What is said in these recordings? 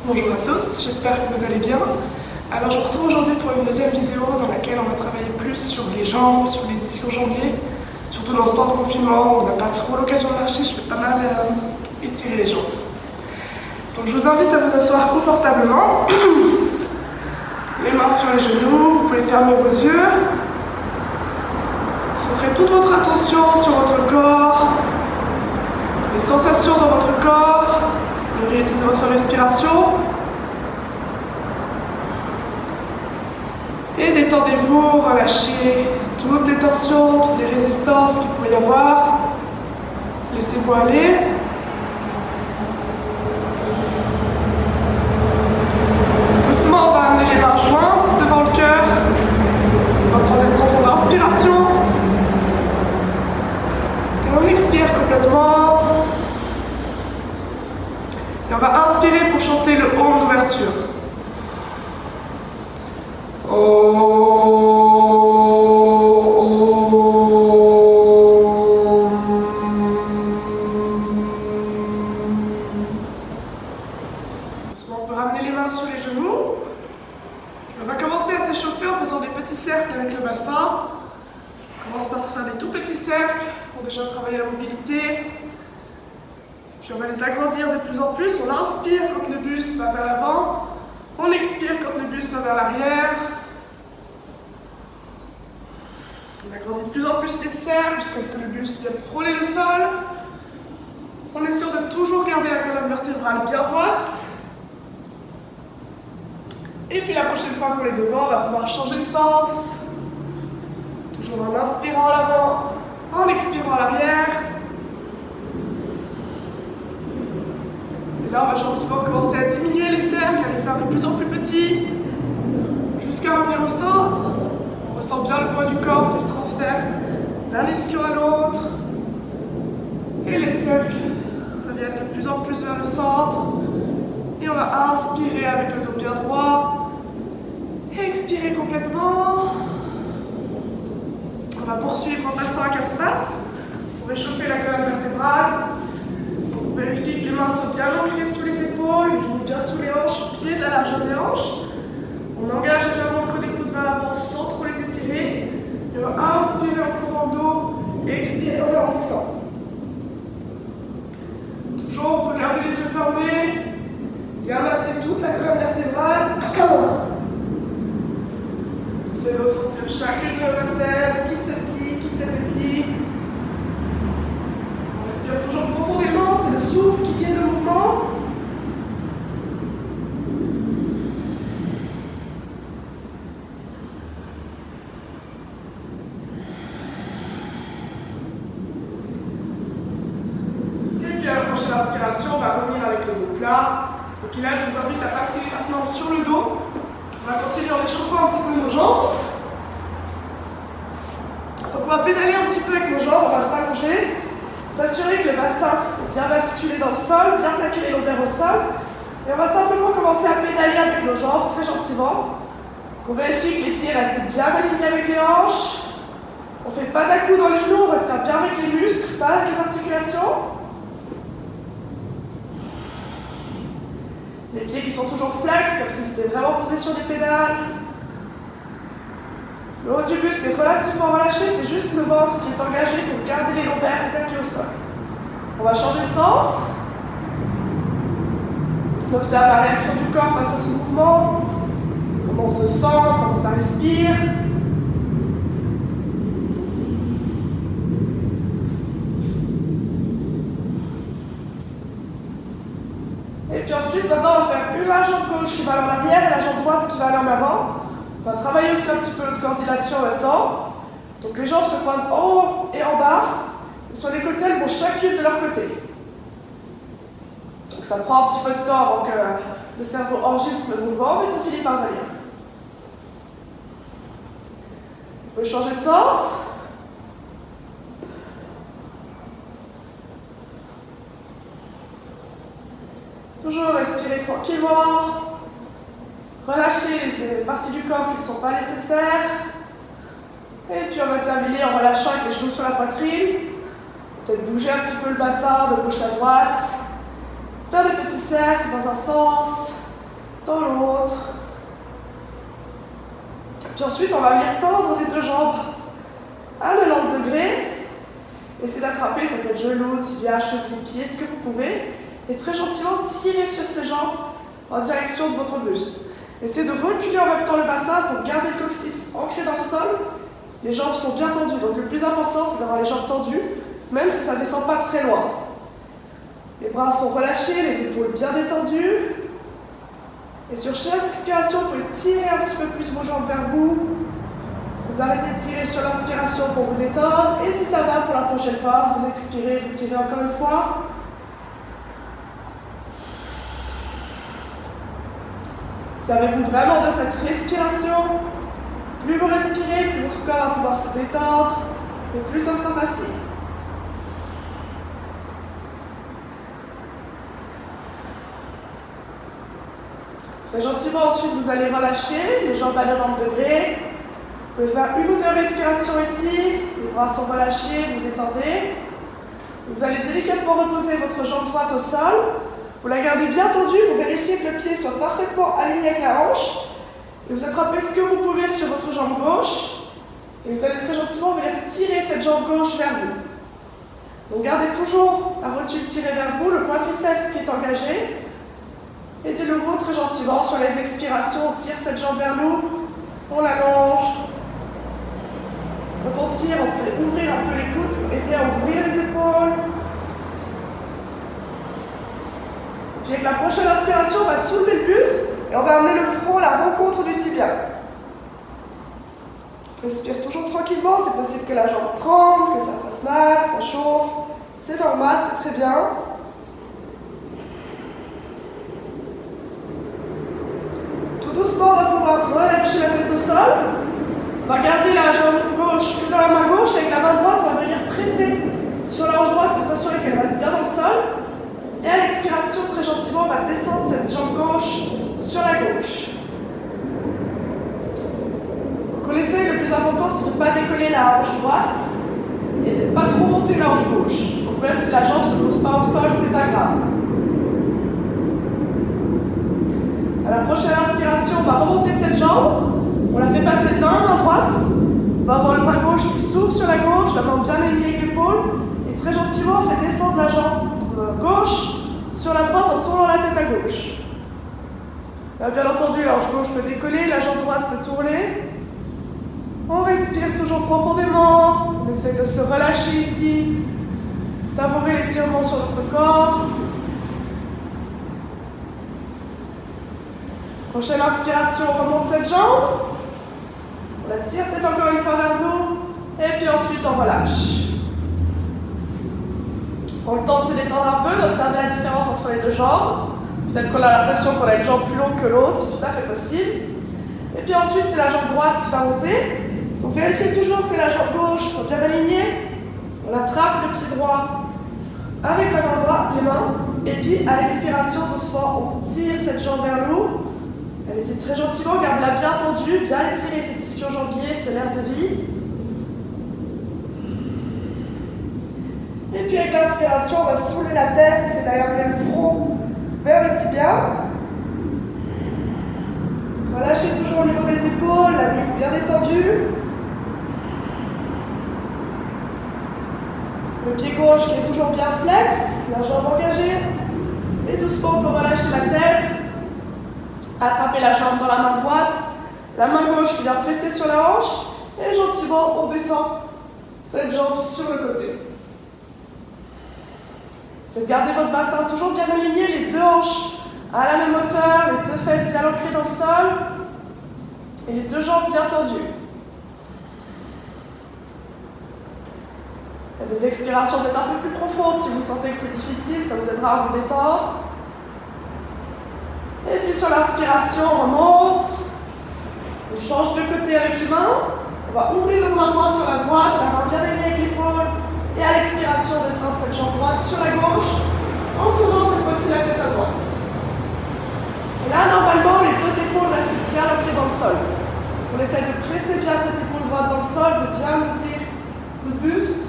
Bonjour à tous, j'espère que vous allez bien. Alors je vous retrouve aujourd'hui pour une deuxième vidéo dans laquelle on va travailler plus sur les jambes, sur les ischio-jambiers. Surtout dans ce temps de confinement, on n'a pas trop l'occasion de marcher, je vais pas mal étirer les jambes. Donc je vous invite à vous asseoir confortablement, les mains sur les genoux, vous pouvez fermer vos yeux. Centrez toute votre attention sur votre corps, les sensations dans votre corps, le rythme de votre respiration. Et détendez-vous, relâchez toutes les tensions, toutes les résistances qu'il pourrait y avoir. Laissez-vous aller. Doucement, on va amener les mains jointes devant le cœur. On va prendre une profonde inspiration. Et on expire complètement. Et on va inspirer pour chanter le Om d'ouverture. On peut ramener les mains sur les genoux. On va commencer à s'échauffer en faisant des petits cercles avec le bassin. On commence par se faire des tout petits cercles pour déjà travailler la mobilité. Puis on va les agrandir de plus en plus. On inspire quand le buste va vers l'avant. On expire quand le buste va vers l'arrière. On agrandit de plus en plus les cercles jusqu'à ce que le buste vienne frôler le sol. On est sûr de toujours garder la colonne vertébrale bien droite. Et puis la prochaine fois qu'on est devant, on va pouvoir changer de sens. Toujours en inspirant à l'avant, en expirant à l'arrière. Et là, on va gentiment commencer à diminuer les cercles, à les faire de plus en plus petits, jusqu'à revenir au centre. On ressent bien le poids du corps qui se transfère d'un ischio à l'autre. Et les cercles reviennent de plus en plus vers le centre. Et on va inspirer avec le dos bien droit. Et expirer complètement. On va poursuivre en passant à quatre pattes pour réchauffer la colonne vertébrale. On vérifie que les mains soient bien ancrées sous les épaules, les genoux bien sous les hanches, pieds de la largeur des hanches. On engage légèrement le creux des coudes vers l'avant sans trop les étirer. Et on va inspirer en creusant le dos et expirer en arrondissant. Toujours, on peut garder les yeux fermés. Bien masser toute la colonne vertébrale. C'est de ressentir chacune de nos vertèbres qui se plie, qui se déplie. On respire toujours profondément, c'est le souffle qui guide le mouvement. Et puis à la prochaine inspiration, on va revenir avec le dos plat. Donc là, je vous invite à passer maintenant sur le dos. On va continuer en échauffant un petit peu nos jambes. Donc on va pédaler un petit peu avec nos jambes, on va s'allonger, s'assurer que le bassin est bien basculé dans le sol, bien plaquer les lombaires au sol. Et on va simplement commencer à pédaler avec nos jambes très gentiment. On vérifie que les pieds restent bien alignés avec les hanches. On ne fait pas d'à-coups dans les genoux, on retient bien avec les muscles, pas avec les articulations. Les pieds qui sont toujours flex, comme si c'était vraiment posé sur des pédales. Le haut du buste est relativement relâché, c'est juste le ventre qui est engagé pour garder les lombaires plaqués au sol. On va changer de sens. On observe la réaction du corps face à ce mouvement. Comment on se sent, comment ça respire. Et puis ensuite, maintenant, on va faire la jambe gauche qui va aller en arrière et la jambe droite qui va aller en avant. On va travailler aussi un petit peu notre coordination en même temps. Donc les jambes se croisent en haut et en bas. Et sur les côtés, elles vont chacune de leur côté. Donc ça prend un petit peu de temps avant que le cerveau enregistre le mouvement, mais ça finit par venir. On peut changer de sens. Toujours respirer tranquillement. Relâcher les parties du corps qui ne sont pas nécessaires. Et puis on va terminer en relâchant avec les genoux sur la poitrine. Peut-être bouger un petit peu le bassin de gauche à droite. Faire des petits cercles dans un sens Puis ensuite, on va venir tendre les deux jambes à 90 degrés. Essayez d'attraper, ça peut être genou, tibia, cheville, pied, ce que vous pouvez. Et très gentiment, tirez sur ces jambes en direction de votre buste. Essayez de reculer en même temps le bassin pour garder le coccyx ancré dans le sol. Les jambes sont bien tendues, donc le plus important, c'est d'avoir les jambes tendues, même si ça ne descend pas très loin. Les bras sont relâchés, les épaules bien détendues. Et sur chaque expiration, vous pouvez tirer un petit peu plus vos jambes vers vous. Vous arrêtez de tirer sur l'inspiration pour vous détendre. Et si ça va, pour la prochaine fois, vous expirez, vous tirez encore une fois. Servez-vous vraiment de cette respiration. Plus vous respirez, plus votre corps va pouvoir se détendre. Et plus ça sera facile. Très gentiment, ensuite, vous allez relâcher les jambes à 90 degrés. Vous pouvez faire une ou deux respirations ici. Les bras sont relâchés, vous détendez. Vous allez délicatement reposer votre jambe droite au sol. Vous la gardez bien tendue, vous vérifiez que le pied soit parfaitement aligné avec la hanche. Et vous attrapez ce que vous pouvez sur votre jambe gauche. Et vous allez très gentiment venir tirer cette jambe gauche vers vous. Donc gardez toujours la rotule tirée vers vous, le quadriceps qui est engagé. Et de nouveau, très gentiment, sur les expirations, on tire cette jambe vers nous, on l'allonge. Quand on tire, on peut ouvrir un peu les coudes pour aider à ouvrir les épaules. Puis avec la prochaine inspiration, on va soulever le buste et on va amener le front à la rencontre du tibia. Respire toujours tranquillement, c'est possible que la jambe tremble, que ça fasse mal, que ça chauffe. C'est normal, c'est très bien. Doucement, on va pouvoir relâcher la tête au sol. On va garder la jambe gauche que dans la main gauche. Avec la main droite, on va venir presser sur la hanche droite pour s'assurer qu'elle reste bien dans le sol. Et à l'expiration, très gentiment, on va descendre cette jambe gauche sur la gauche. Vous connaissez, le plus important, c'est de ne pas décoller la hanche droite et de ne pas trop monter la hanche gauche. Donc même si la jambe ne se pose pas au sol, c'est pas grave. À la prochaine inspiration, on va remonter cette jambe. On la fait passer dans la main droite. On va avoir le bras gauche qui s'ouvre sur la gauche, la main bien alignée avec l'épaule. Et très gentiment, on fait descendre la jambe gauche sur la droite en tournant la tête à gauche. Là, bien entendu, la hanche gauche peut décoller, la jambe droite peut tourner. On respire toujours profondément. On essaie de se relâcher ici. Savourer l'étirement sur notre corps. Prochaine inspiration, on remonte cette jambe. On la tire peut-être encore une fois vers nous. Et puis ensuite, on relâche. On le temps de se détendre un peu, d'observer la différence entre les deux jambes. Peut-être qu'on a l'impression qu'on a une jambe plus longue que l'autre, c'est tout à fait possible. Et puis ensuite, c'est la jambe droite qui va monter. Donc vérifiez toujours que la jambe gauche soit bien alignée. On attrape le pied droit avec la main droite, les mains. Et puis à l'expiration, doucement, on tire cette jambe vers nous. Allez-y très gentiment, gardez-la bien tendue, bien étirée cet ischio-jambier, ce nerf de vie. Et puis avec l'inspiration, on va soulever la tête, essayer d'amener le front vers le tibia. Relâchez toujours au niveau des épaules, la nuque bien détendue. Le pied gauche qui est toujours bien flex, la jambe engagée. Et doucement, on peut relâcher la tête. Attraper la jambe dans la main droite, la main gauche qui vient presser sur la hanche, et gentiment on descend cette jambe sur le côté. C'est de garder votre bassin toujours bien aligné, les deux hanches à la même hauteur, les deux fesses bien ancrées dans le sol, et les deux jambes bien tendues. Il y a des expirations peut-être un peu plus profondes, si vous sentez que c'est difficile, ça vous aidera à vous détendre. Et puis sur l'inspiration, on remonte. On change de côté avec les mains. On va ouvrir le bras droit sur la droite, la main bien alignée avec l'épaule. Et à l'expiration, descendre cette jambe droite sur la gauche, en tournant cette fois-ci la tête à droite. Et là, normalement, les deux épaules restent bien ancrées dans le sol. On essaie de presser bien cette épaule droite dans le sol, de bien ouvrir le buste.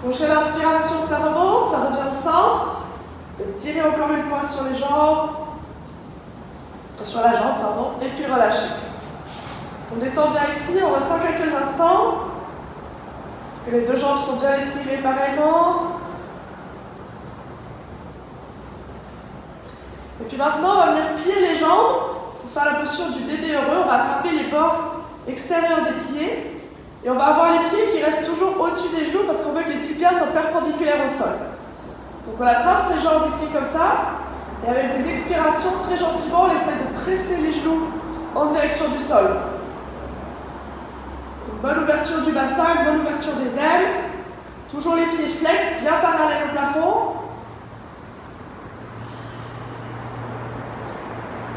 Prochaine inspiration, ça remonte, ça revient au centre. Tirez encore une fois sur les jambes. sur la jambe, pardon, et puis relâcher. On détend bien ici, on ressent quelques instants. Est-ce que les deux jambes sont bien étirées pareillement? Et puis maintenant, on va venir plier les jambes pour faire la posture du bébé heureux. On va attraper les bords extérieurs des pieds et on va avoir les pieds qui restent toujours au-dessus des genoux parce qu'on veut que les tibias soient perpendiculaires au sol. Donc on attrape ses jambes ici comme ça et avec des expirations très gentiment, on essaie de presser les genoux en direction du sol. Une bonne ouverture du bassin, une bonne ouverture des ailes. Toujours les pieds flex, bien parallèles au plafond.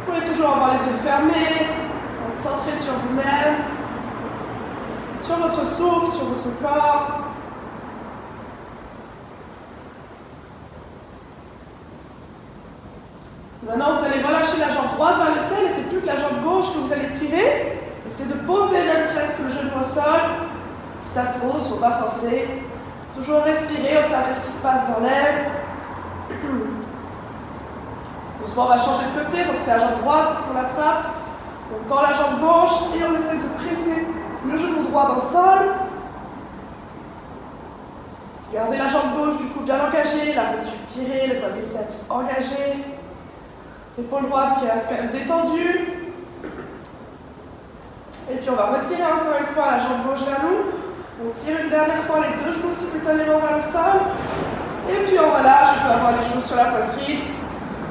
Vous pouvez toujours avoir les yeux fermés, être centré sur vous-même, sur votre souffle, sur votre corps. Maintenant, vous allez relâcher la jambe droite vers le ciel et c'est plus que la jambe gauche que vous allez tirer. Essayez de poser même presque le genou au sol. Si ça se pose, il ne faut pas forcer. Toujours respirer, observer ce qui se passe dans l'air. Doucement, on va changer de côté, donc c'est la jambe droite qu'on attrape. On tend la jambe gauche et on essaie de presser le genou droit dans le sol. Gardez la jambe gauche du coup bien engagée, la posture tirée, le quadriceps engagé. L'épaule droite qui reste quand même détendue. Et puis on va retirer encore une fois la jambe gauche vers nous. On tire une dernière fois les deux genoux simultanément vers le sol. Et puis on relâche, on peut avoir les genoux sur la poitrine.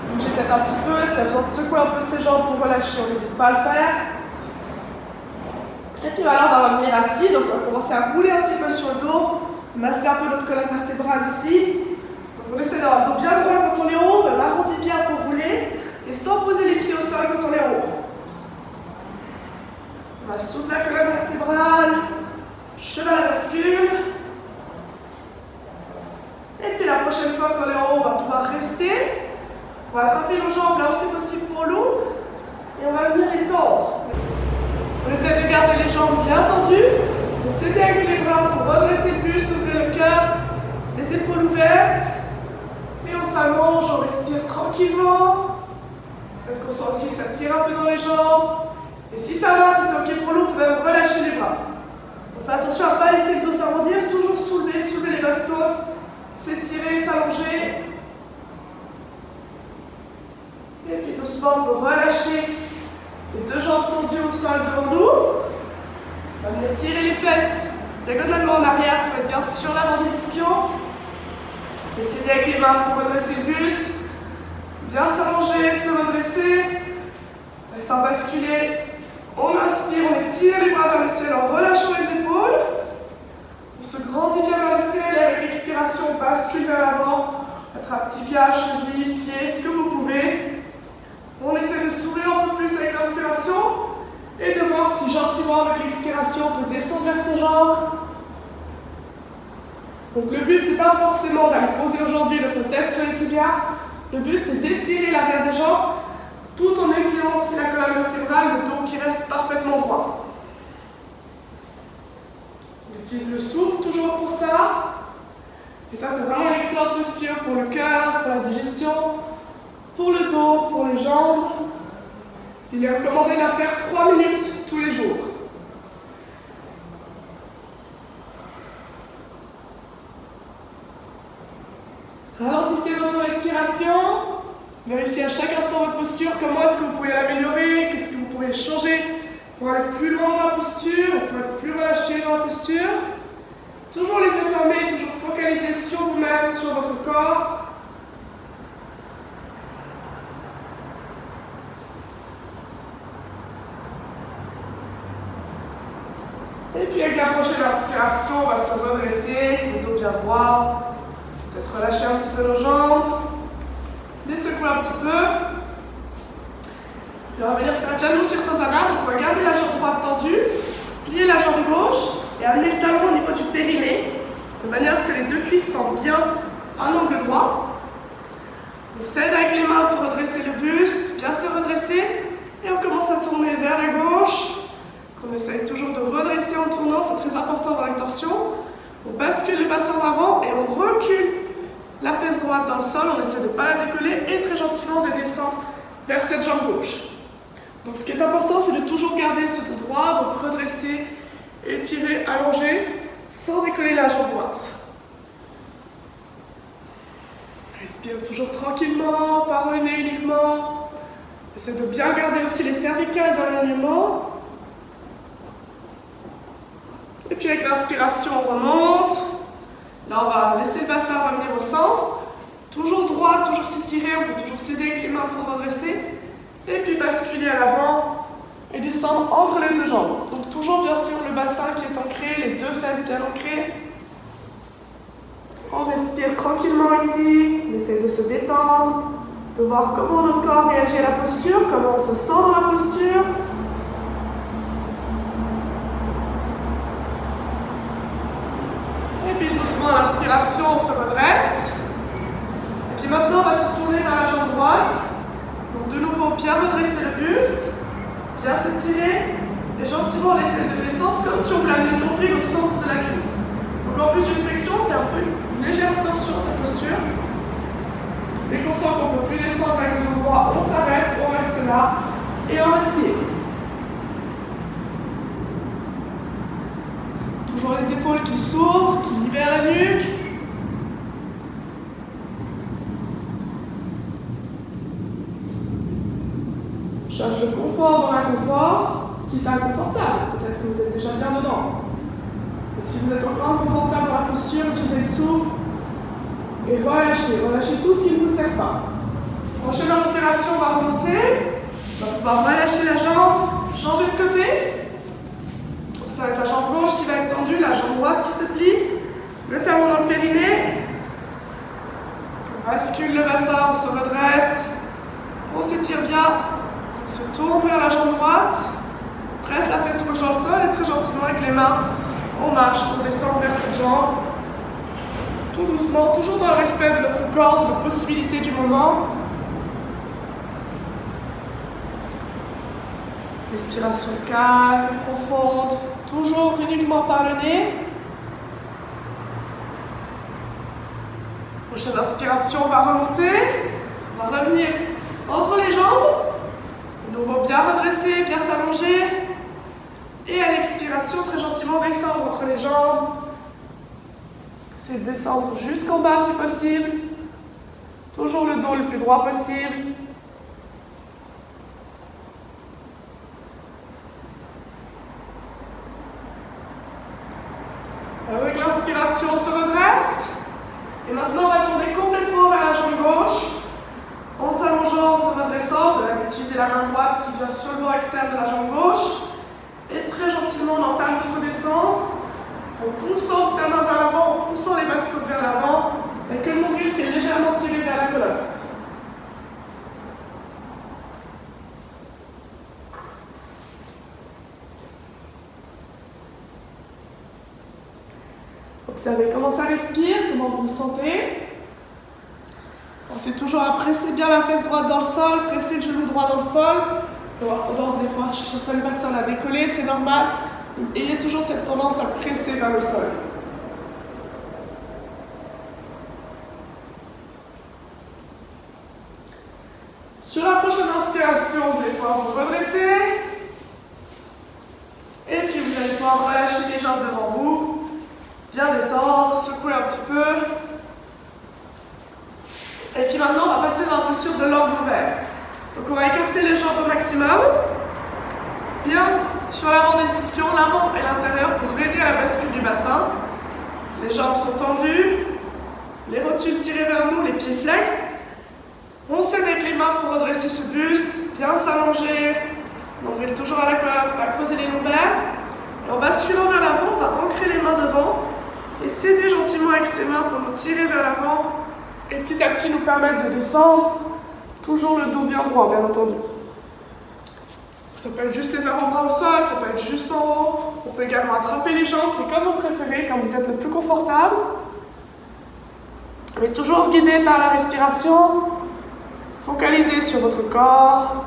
Bougez peut-être un petit peu, si vous avez besoin de secouer un peu ses jambes pour relâcher, on n'hésite pas à le faire. Et puis voilà, on va revenir assis, donc on va commencer à rouler un petit peu sur le dos, masser un peu notre colonne vertébrale ici. Donc on essaie d'avoir le dos bien droit quand on est haut, on l'arrondit bien pour rouler, et sans poser les pieds au sol quand on est haut. On masse toute la colonne vertébrale, cheval à bascule. Et puis la prochaine fois qu'on est en haut, on va pouvoir rester. On va attraper nos jambes là où c'est possible pour nous et on va venir les tendre. On essaie de garder les jambes bien tendues, de s'aider avec les bras pour redresser le buste, ouvrir le cœur, les épaules ouvertes. Et on s'allonge, on respire tranquillement. Peut-être qu'on sent aussi que ça tire un peu dans les jambes. Et si ça va, si c'est ok pour nous, on peut même relâcher les bras. On fait attention à ne pas laisser le dos s'arrondir, toujours soulever les basses côtes, s'étirer, s'allonger. Et puis doucement, on peut relâcher les deux jambes tendues au sol devant nous. On va venir tirer les fesses diagonalement en arrière pour être bien sur l'avant des ischions. Essayez avec les mains pour redresser le buste. Bien s'allonger, se redresser. Laissant basculer. On inspire, on étire les bras vers le ciel en relâchant les épaules. On se grandit bien vers le ciel et avec l'expiration, on bascule vers l'avant. Attrape tibia, cheville, pied, ce que vous pouvez. On essaie de s'ouvrir un peu plus avec l'inspiration et de voir si gentiment avec l'expiration on peut descendre vers ses jambes. Donc le but c'est pas forcément d'aller poser aujourd'hui notre tête sur les tibias. Le but c'est d'étirer l'arrière des jambes tout en étirant aussi la colonne vertébrale, le dos qui reste parfaitement droit. On utilise le souffle toujours pour ça. Et ça c'est vraiment une excellente posture pour le cœur, pour la digestion. Pour le dos, pour les jambes, il est recommandé de la faire 3 minutes tous les jours. Ralentissez votre respiration. Vérifiez à chaque instant votre posture, comment est-ce que vous pouvez l'améliorer, qu'est-ce que vous pourriez changer pour aller plus loin dans la posture, pour être plus relâché dans la posture. Toujours les yeux fermés, toujours focalisés sur vous-même, sur votre corps. Et puis avec la prochaine inspiration, on va se redresser, le dos bien droit. Peut-être relâcher un petit peu nos jambes. Les secouer un petit peu. Et on va venir faire Janu Sirsasana. Donc on va garder la jambe droite tendue, plier la jambe gauche et amener le talon au niveau du périnée, de manière à ce que les deux cuisses forment bien un angle droit. On s'aide avec les mains pour redresser le buste, bien se redresser. Et on commence à tourner vers la gauche. On essaye toujours de redresser en tournant, c'est très important dans les torsions. On bascule le bassin en avant et on recule la fesse droite dans le sol. On essaie de ne pas la décoller et très gentiment de descendre vers cette jambe gauche. Donc ce qui est important, c'est de toujours garder ce dos droit, donc redresser, étirer, allonger, sans décoller la jambe droite. Respire toujours tranquillement, par le nez uniquement. Essaie de bien garder aussi les cervicales dans l'alignement. Et puis avec l'inspiration, on remonte. Là, on va laisser le bassin revenir au centre. Toujours droit, toujours s'étirer, on peut toujours s'aider avec les mains pour redresser. Et puis basculer à l'avant et descendre entre les deux jambes. Donc toujours bien sûr le bassin qui est ancré, les deux fesses bien ancrées. On respire tranquillement ici, on essaie de se détendre, de voir comment notre corps réagit à la posture, comment on se sent dans la posture. Et puis doucement à l'inspiration, on se redresse. Et puis maintenant, on va se tourner vers la jambe droite. Donc de nouveau, bien redresser le buste, bien s'étirer et gentiment laisser de descendre comme si on voulait amener le nombril au centre de la cuisse. Donc en plus d'une flexion, c'est un peu une légère torsion cette posture. Dès qu'on sent qu'on ne peut plus descendre avec le dos droit, on s'arrête, on reste là et on respire. Toujours les épaules qui s'ouvrent, qui libèrent la nuque. Cherche le confort dans l'inconfort, si c'est inconfortable, parce que peut-être que vous êtes déjà bien dedans. Et si vous êtes encore inconfortable dans la posture, utilisez le souffle et relâchez tout ce qui ne vous sert pas. Prochaine inspiration, on va remonter, on va pouvoir relâcher la jambe, changer de côté. Donc ça va être la jambe gauche qui va être tendue, la jambe droite qui se plie, le talon dans le périnée. On bascule le bassin, on se redresse, on s'étire bien. On se tourne vers la jambe droite, presse la fesse gauche dans le sol et très gentiment avec les mains, on marche pour descendre vers cette jambe. Tout doucement, toujours dans le respect de notre corps, de nos possibilités du moment. Respiration calme, profonde, toujours uniquement par le nez. Prochaine inspiration, on va remonter, on va revenir entre les jambes. De nouveau, bien redresser, bien s'allonger. Et à l'expiration, très gentiment descendre entre les jambes. C'est de descendre jusqu'en bas si possible. Toujours le dos le plus droit possible. Avec l'inspiration, on se redresse. Et maintenant, on va tourner complètement vers la jambe gauche. En s'allongeant, en se redressant, on va utiliser la main droite qui vient sur le bord externe de la jambe gauche. Et très gentiment, on entame notre descente. En poussant le sternum vers l'avant, en poussant les basses côtes vers l'avant, avec le nombril qui est légèrement tiré vers la colonne. Observez comment ça respire, comment vous vous sentez. Pensez toujours à presser bien la fesse droite dans le sol, presser le genou droit dans le sol. On peut avoir tendance des fois chez certaines personnes à décoller, c'est normal. Ayez toujours cette tendance à presser vers le sol. Sur la prochaine inspiration, vous allez pouvoir vous redresser. Et puis vous allez pouvoir relâcher les jambes devant vous. Bien détendre, secouer un petit peu. Et puis maintenant, on va passer dans la posture de l'angle ouvert. Donc on va écarter les jambes au maximum. Bien sur l'avant des ischions, l'avant et l'intérieur pour aider à la bascule du bassin. Les jambes sont tendues. Les rotules tirées vers nous, les pieds flex. On s'aide avec les mains pour redresser ce buste. Bien s'allonger. Nombril toujours à la colonne, on va creuser les lombaires. Et en basculant vers l'avant, on va ancrer les mains devant. Et s'aider gentiment avec ses mains pour nous tirer vers l'avant. Et petit à petit nous permettre de descendre, toujours le dos bien droit, bien entendu. Ça peut être juste les avant-bras au sol, ça peut être juste en haut. On peut également attraper les jambes, c'est comme vous préférez, quand vous êtes le plus confortable. Mais toujours guidé par la respiration, focalisez sur votre corps.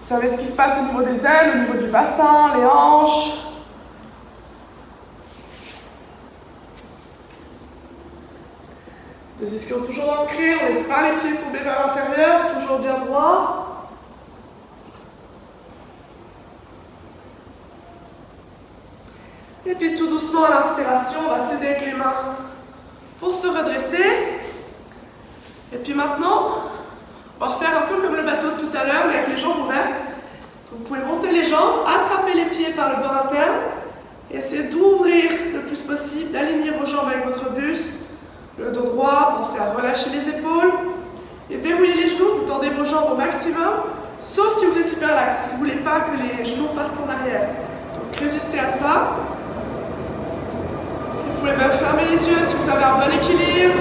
Vous savez ce qui se passe au niveau des ailes, au niveau du bassin, les hanches. Les ischios toujours ancrés, on ne laisse pas les pieds tomber vers l'intérieur, toujours bien droit. Et puis tout doucement à l'inspiration, on va s'aider avec les mains pour se redresser. Et puis maintenant, on va refaire un peu comme le bateau de tout à l'heure, mais avec les jambes ouvertes. Donc vous pouvez monter les jambes, attraper les pieds par le bord interne, et essayer d'ouvrir le plus possible, d'aligner vos jambes avec votre buste. Le dos droit, pensez à relâcher les épaules. Et verrouillez les genoux, vous tendez vos jambes au maximum, sauf si vous êtes hyper lax, si vous ne voulez pas que les genoux partent en arrière. Donc résistez à ça. Et vous pouvez même fermer les yeux si vous avez un bon équilibre.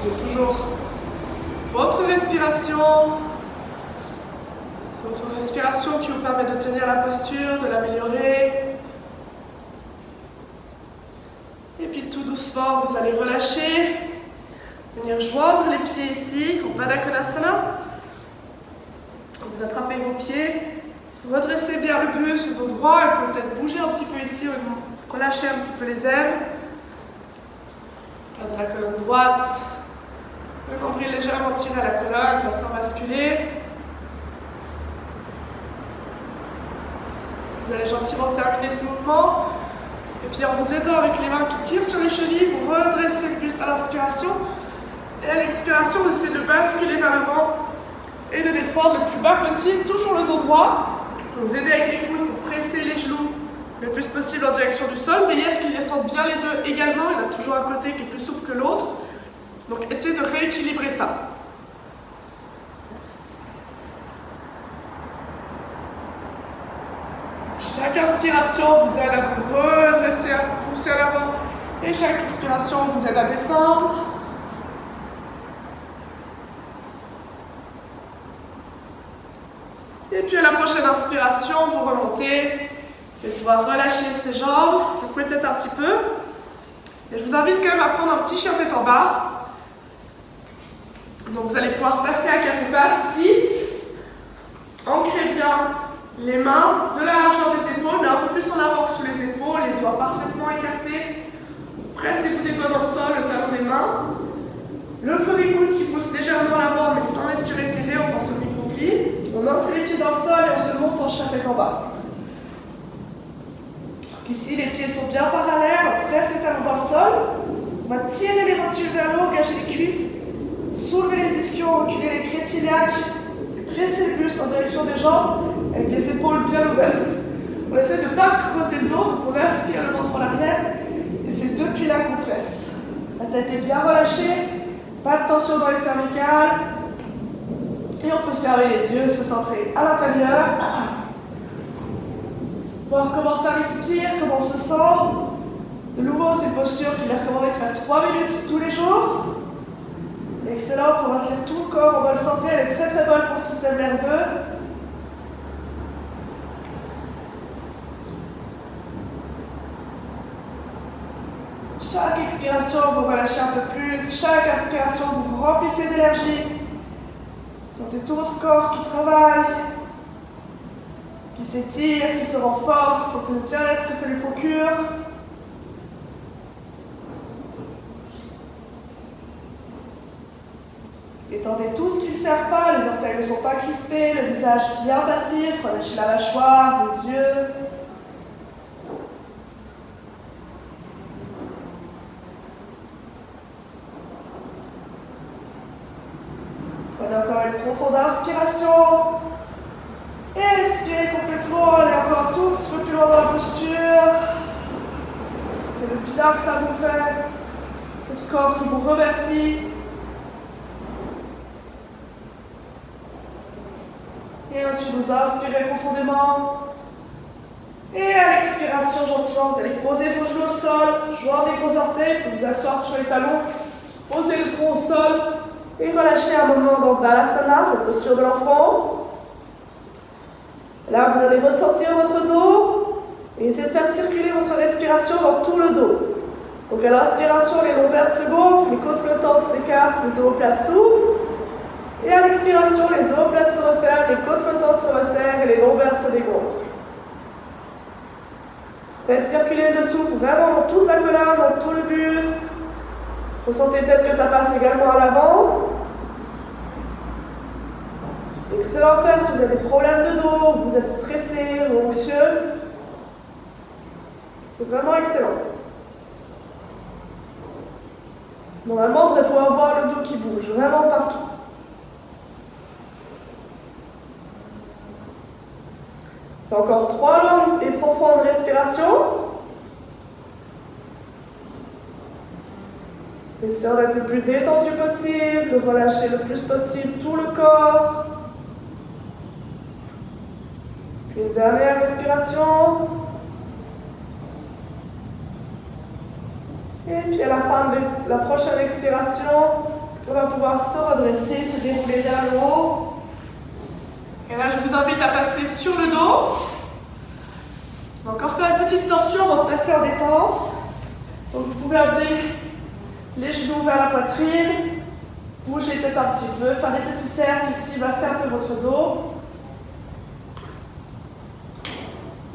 C'est toujours votre respiration. C'est votre respiration qui vous permet de tenir la posture, de l'améliorer. Et puis tout doucement, vous allez relâcher. Venir joindre les pieds ici, au Baddha Konasana. Vous attrapez vos pieds. Redressez bien le buste, le dos droit. Et vous pouvez peut-être bouger un petit peu ici, relâcher un petit peu les ailes. Garde la colonne droite. Le nombril légèrement tiré à la colonne, bassin basculé. Vous allez gentiment terminer ce mouvement. Et puis en vous aidant avec les mains qui tirent sur les chevilles, vous redressez le buste à l'inspiration. Et à l'expiration, vous essayez de basculer vers l'avant et de descendre le plus bas possible, toujours le dos droit. Pour vous aider avec les coudes pour presser les genoux le plus possible en direction du sol. Veillez à ce qu'ils descendent bien les deux également. Il y en a toujours un côté qui est plus souple que l'autre. Donc essayez de rééquilibrer ça. Chaque inspiration vous aide à vous redresser, à vous pousser à l'avant. Et chaque expiration vous aide à descendre. Et puis à la prochaine inspiration, vous remontez. Vous allez pouvoir relâcher ces jambes, secouer peut-être un petit peu. Et je vous invite quand même à prendre un petit chien tête en bas. Donc vous allez pouvoir passer à quatre pattes ici. Ancrez bien les mains de la largeur des épaules, mais un peu plus en avant que sous les épaules, les doigts parfaitement écartés. Pressez les bouts des doigts dans le sol, le talon des mains. Le creux des coudes qui pousse légèrement en avant, mais sans les surétirer, on pense au micro-pli. On ancre les pieds dans le sol et on se monte en chien tête en bas. Donc ici, les pieds sont bien parallèles, on presse les talons dans le sol. On va tirer les rotules vers le haut, engager les cuisses. Soulevez les ischios, reculez les crêtes iliaques. Pressez le buste en direction des jambes avec les épaules bien ouvertes. On essaie de ne pas creuser le dos, donc on inspire le ventre en arrière. Et c'est depuis là qu'on presse. La tête est bien relâchée, pas de tension dans les cervicales. Et on peut fermer les yeux, se centrer à l'intérieur. Voir comment ça respire, comment on se sent. De nouveau, c'est une posture qu'il est recommandé de faire 3 minutes tous les jours. Excellent pour maintenir tout le corps en bonne santé, elle est très très bonne pour le système nerveux. Chaque expiration, vous relâchez un peu plus. Chaque inspiration, vous vous remplissez d'énergie. Sentez tout votre corps qui travaille, qui s'étire, qui se renforce. Sentez le bien-être que ça lui procure. Étendez tout ce qui ne sert pas, les orteils ne sont pas crispés, le visage bien passif, relâchez la mâchoire, les yeux. Prenez encore une profonde inspiration. Et expirez complètement, allez encore un tout petit peu plus loin dans la posture. Sentez le bien que ça vous fait. Votre corps qui vous remercie. Et ensuite, vous inspirez profondément. Et à l'expiration, gentiment, vous allez poser vos genoux au sol, joindre les gros orteils, puis vous asseoir sur les talons, poser le front au sol et relâcher un moment dans Balasana, cette posture de l'enfant. Là, vous allez ressentir votre dos et essayer de faire circuler votre respiration dans tout le dos. Donc Donc à l'inspiration, les lombaires se gonflent, les côtes flottantes s'écartent, les omoplates s'ouvrent. Et à l'expiration, les omoplates se referment, les côtes flottantes se resserrent et les lombaires se dégonflent. Faites circuler le souffle vraiment dans toute la colonne, dans tout le buste. Ressentez peut-être que ça passe également à l'avant. C'est excellent à faire si vous avez des problèmes de dos, vous êtes stressé ou anxieux. C'est vraiment excellent. Normalement, on devrait pouvoir voir le dos qui bouge, vraiment partout. Encore 3 longues et profondes respirations. Essayons d'être le plus détendu possible, de relâcher le plus possible tout le corps. Puis une dernière respiration. Et puis à la fin de la prochaine expiration, on va pouvoir se redresser, se dérouler vers le haut. Et là, je vous invite à passer sur le dos. On va encore faire une petite tension avant de passer en détente. Donc vous pouvez amener les genoux vers la poitrine, bouger peut-être un petit peu, faire des petits cercles ici, masser un peu votre dos.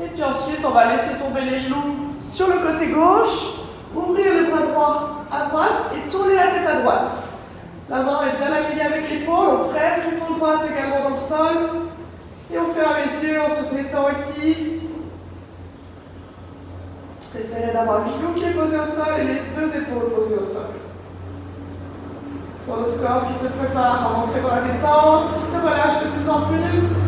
Et puis ensuite, on va laisser tomber les genoux sur le côté gauche, ouvrir le bras droit à droite et tourner la tête à droite. La main est bien alignée avec l'épaule, on presse l'épaule droite également dans le sol. Et on ferme les yeux, on se détend ici. Essayez d'avoir le genou qui est posé au sol et les 2 épaules posées au sol. Sur le corps qui se prépare à rentrer dans la détente, qui se relâche de plus en plus.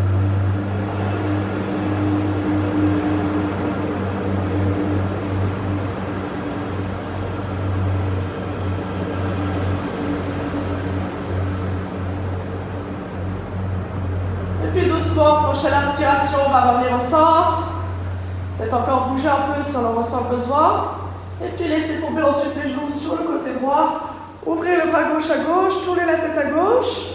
Et puis doucement, prochaine inspiration, on va revenir au centre. Peut-être encore bouger un peu si on en ressent le besoin. Et puis laissez tomber ensuite les genoux sur le côté droit. Ouvrez le bras gauche à gauche, tournez la tête à gauche.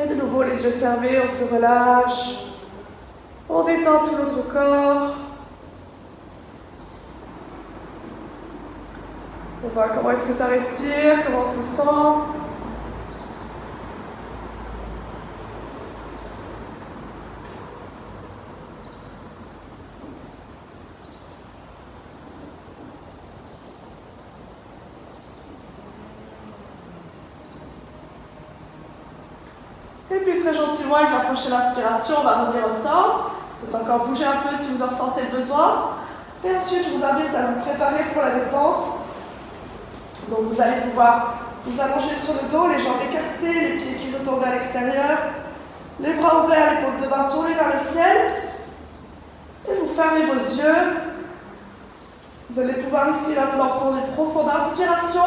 Et de nouveau les yeux fermés, on se relâche. On détend tout notre corps. On voit comment est-ce que ça respire, comment on se sent. Et puis très gentiment, avec la prochaine inspiration, on va revenir au centre. Peut-être encore bouger un peu si vous en ressentez le besoin. Et ensuite, je vous invite à vous préparer pour la détente. Donc vous allez pouvoir vous allonger sur le dos, les jambes écartées, les pieds qui retombent à l'extérieur, les bras ouverts, les paumes de main tournées vers le ciel. Et vous fermez vos yeux. Vous allez pouvoir ici maintenant prendre une profonde inspiration.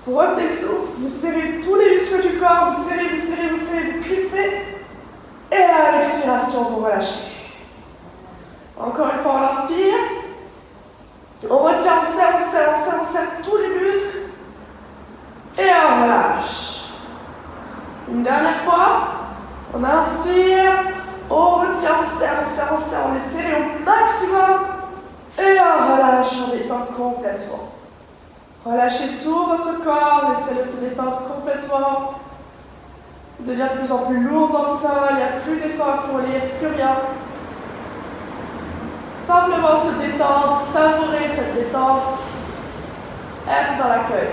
Vous retenez le souffle, vous serrez tous les muscles du corps, vous serrez, vous serrez, vous serrez, vous crispez. Et à l'expiration, vous relâchez. Encore une fois, on inspire. On retient, on serre, on serre, on serre, on serre tous les muscles. Et on relâche. Une dernière fois, on inspire, on retient, on serre, on serre, on serre, on les serre au maximum. Et on relâche, on détend complètement. Relâchez tout votre corps, laissez-le se détendre complètement. Il devient de plus en plus lourd dans le sol, il n'y a plus d'efforts à fournir, plus rien. Simplement se détendre, savourer cette détente, être dans l'accueil.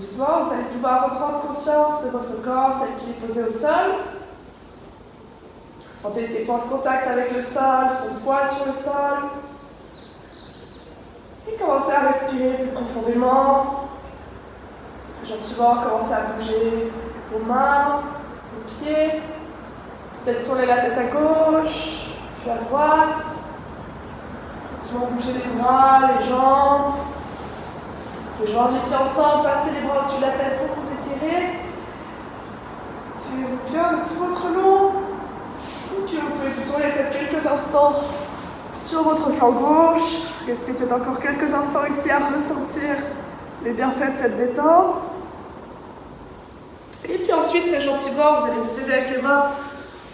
Doucement, vous allez pouvoir reprendre conscience de votre corps tel qu'il est posé au sol. Sentez ses points de contact avec le sol, son poids sur le sol. Et commencez à respirer plus profondément. Gentiment, commencez à bouger vos mains, vos pieds. Peut-être tourner la tête à gauche, puis à droite. Gentiment bouger les bras, les jambes. Les joindre les pieds ensemble, passez les bras au-dessus de la tête pour vous étirer. Tirez-vous bien de tout votre long. Et puis vous pouvez vous tourner la tête quelques instants sur votre flanc gauche. Restez peut-être encore quelques instants ici à ressentir les bienfaits de cette détente. Et puis ensuite, très gentiment, vous allez vous aider avec les mains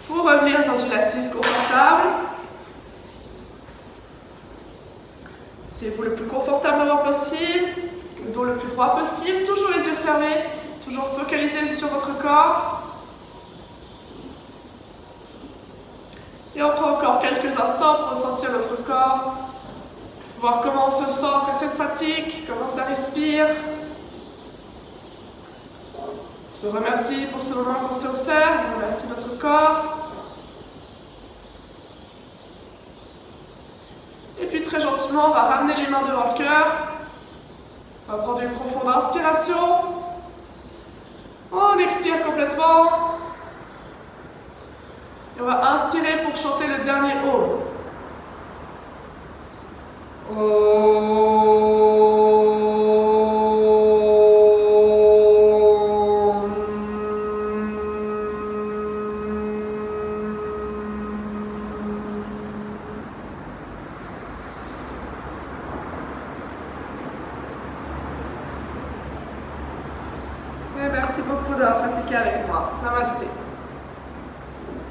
pour revenir dans une assise confortable. Asseyez-vous le plus confortablement possible, le dos le plus droit possible, toujours les yeux fermés, toujours focalisés sur votre corps. Et on prend encore quelques instants pour ressentir notre corps, voir comment on se sent après cette pratique, comment ça respire. On se remercie pour ce moment qu'on s'est offert, on remercie notre corps. Et puis très gentiment, on va ramener les mains devant le cœur. On va prendre une profonde inspiration. On expire complètement. Et on va inspirer pour chanter le dernier Om. Merci beaucoup d'avoir pratiqué avec moi. Namasté.